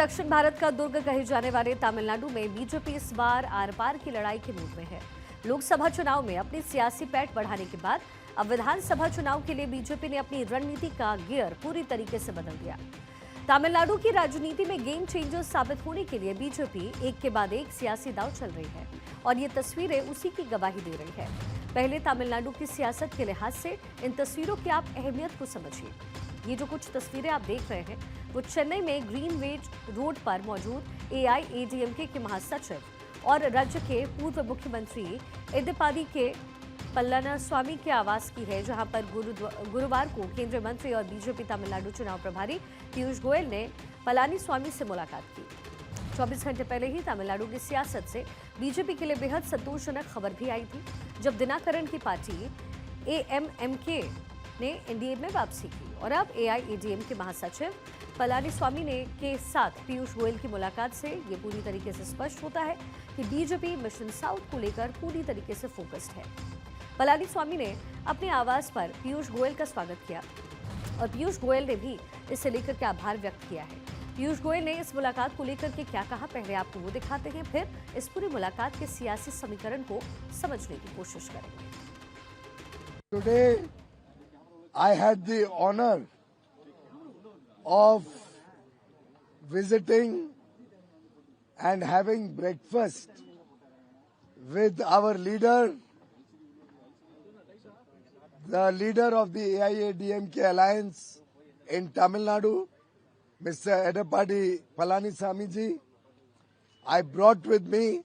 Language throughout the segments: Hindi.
दक्षिण भारत का दुर्ग कहे जाने वाले तमिलनाडु में बीजेपी इस बार आर पार की लड़ाई के मूड में है। लोकसभा चुनाव में अपनी सियासी पैठ बढ़ाने के बाद अब विधानसभा चुनाव के लिए बीजेपी ने अपनी रणनीति का गियर पूरी तरीके से बदल दिया। तमिलनाडु की राजनीति में गेम चेंजर साबित होने के लिए बीजेपी एक के बाद एक सियासी दांव चल रही है और ये तस्वीरें उसी की गवाही दे रही है। पहले तमिलनाडु की सियासत के लिहाज से इन तस्वीरों की आप अहमियत को समझिए। ये जो कुछ तस्वीरें आप देख रहे हैं वो चेन्नई में ग्रीनवेज रोड पर मौजूद एआईएडीएमके के महासचिव और राज्य के पूर्व मुख्यमंत्री एडप्पाडी के पलानीस्वामी के आवास की है, जहां पर गुरुवार को केंद्रीय मंत्री और बीजेपी तमिलनाडु चुनाव प्रभारी पीयूष गोयल ने पलानीस्वामी से मुलाकात की। 24 घंटे पहले ही तमिलनाडु की सियासत से बीजेपी के लिए बेहद संतोषजनक खबर भी आई थी, जब दिनाकरन की पार्टी एएमएमके ने एनडीए में वापसी की और अब एआईएडीएमके महासचिव पलानीस्वामी ने के साथ पीयूष गोयल की मुलाकात से ये पूरी तरीके से स्पष्ट होता है कि बीजेपी मिशन साउथ को लेकर पूरी तरीके से फोकस्ड है। पलानीस्वामी ने अपने आवास पर पीयूष गोयल का स्वागत किया और पीयूष गोयल ने भी इसे लेकर के आभार व्यक्त किया है। पीयूष गोयल ने इस मुलाकात को लेकर के क्या कहा, पहले आपको वो दिखाते हैं, फिर इस पूरी मुलाकात के सियासी समीकरण को समझने की कोशिश करेंगे। Today, I had the honor of visiting and having breakfast with our leader, the leader of the AIADMK alliance in Tamil Nadu, Mr. Edappadi Palaniswamy ji. I brought with me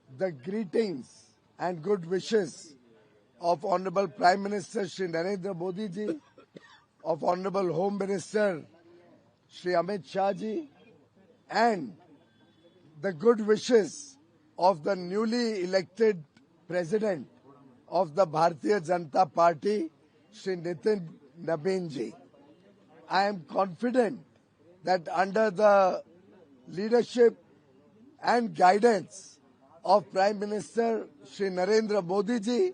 the greetings and good wishes of Honorable Prime Minister Shri Narendra Modi ji, of Honorable Home Minister Shri Amit Shah ji, and the good wishes of the newly elected President of the Bharatiya Janata Party, Shri Nitin Nabin ji. I am confident that under the leadership and guidance of Prime Minister Shri Narendra Modi ji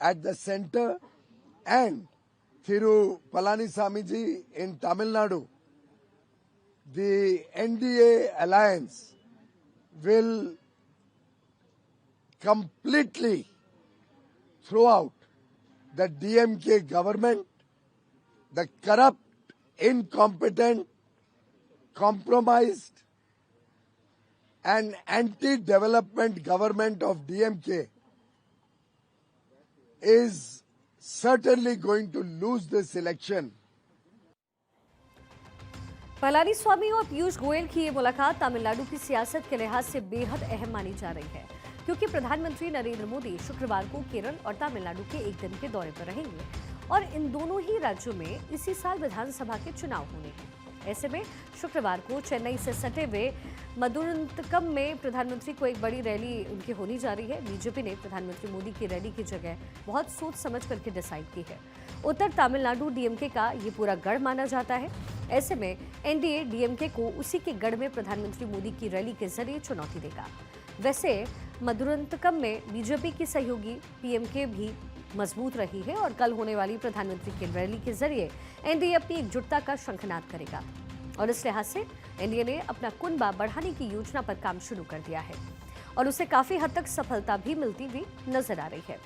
at the center and Thiru Palaniswamy ji in Tamil Nadu, the NDA alliance will completely throw out the DMK government, the corrupt, incompetent, compromised and anti-development government of DMK is certainly going to lose this election. Palaniswami और पीयूष गोयल की ये मुलाकात तमिलनाडु की सियासत के लिहाज से बेहद अहम मानी जा रही है, क्योंकि प्रधानमंत्री नरेंद्र मोदी शुक्रवार को केरल और तमिलनाडु के एक दिन के दौरे पर रहेंगे और इन दोनों ही राज्यों में इसी साल विधानसभा के चुनाव होने हैं। ऐसे में शुक्रवार को चेन्नई से सटे हुए मदुरंतकम में प्रधानमंत्री को एक बड़ी रैली उनकी होनी जा रही है। बीजेपी ने प्रधानमंत्री मोदी की रैली की जगह बहुत सोच समझ करके डिसाइड की है। उत्तर तमिलनाडु डीएमके का ये पूरा गढ़ माना जाता है। ऐसे में एनडीए डीएमके को उसी के गढ़ में प्रधानमंत्री मोदी की रैली के जरिए चुनौती देगा। वैसे मदुरंतकम में बीजेपी की सहयोगी पीएमके भी मजबूत रही है और कल होने वाली प्रधानमंत्री की रैली के जरिए एनडीए अपनी एकजुटता का शंखनाद करेगा और इस लिहाज से एनडीए ने अपना कुनबा बढ़ाने की योजना पर काम शुरू कर दिया है और उसे काफी हद तक सफलता भी मिलती हुई नजर आ रही है।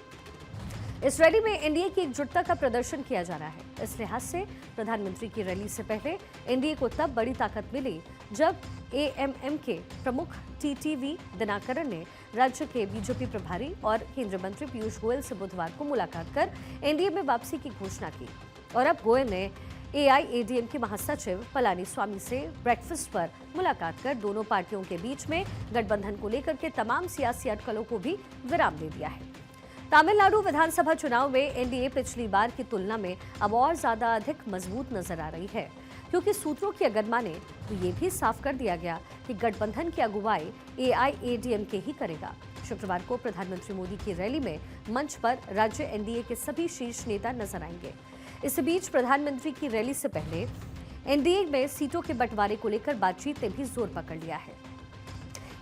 इस रैली में एनडीए की एकजुटता का प्रदर्शन किया जा रहा है। इस लिहाज से प्रधानमंत्री की रैली से पहले एनडीए को तब बड़ी ताकत मिली जब एएमएमके प्रमुख टीटीवी दिनाकरन ने राज्य के बीजेपी प्रभारी और केंद्रीय मंत्री पीयूष गोयल से बुधवार को मुलाकात कर एनडीए में वापसी की घोषणा की और अब गोयल ने एआईएडीएम के महासचिव पलानीस्वामी से ब्रेकफास्ट पर मुलाकात कर दोनों पार्टियों के बीच में गठबंधन को लेकर के तमाम सियासी अटकलों को भी विराम दे दिया है। तमिलनाडु विधानसभा चुनाव में एनडीए पिछली बार की तुलना में अब और ज्यादा अधिक मजबूत नजर आ रही है, क्योंकि सूत्रों की अगर माने तो ये भी साफ कर दिया गया कि गठबंधन की अगुवाई एआईएडीएमके ही करेगा। शुक्रवार को प्रधानमंत्री मोदी की रैली में मंच पर राज्य एनडीए के सभी शीर्ष नेता नजर आएंगे। इस बीच प्रधानमंत्री की रैली से पहले एनडीए में सीटों के बंटवारे को लेकर बातचीत ने भी जोर पकड़ लिया है।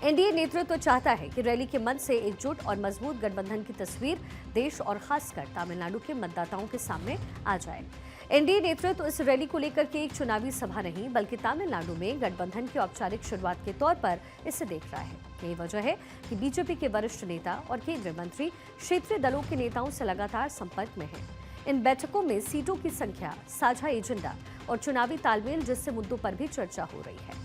एनडीए नेतृत्व चाहता है कि रैली के मंच से एकजुट और मजबूत गठबंधन की तस्वीर देश और खासकर तमिलनाडु के मतदाताओं के सामने आ जाए। एनडीए नेतृत्व इस रैली को लेकर के एक चुनावी सभा नहीं बल्कि तमिलनाडु में गठबंधन की औपचारिक शुरुआत के तौर पर इसे देख रहा है। यही वजह है कि बीजेपी के वरिष्ठ नेता और केंद्रीय मंत्री क्षेत्रीय दलों के नेताओं से लगातार संपर्क में हैं। इन बैठकों में सीटों की संख्या, साझा एजेंडा और चुनावी तालमेल जैसे मुद्दों पर भी चर्चा हो रही है।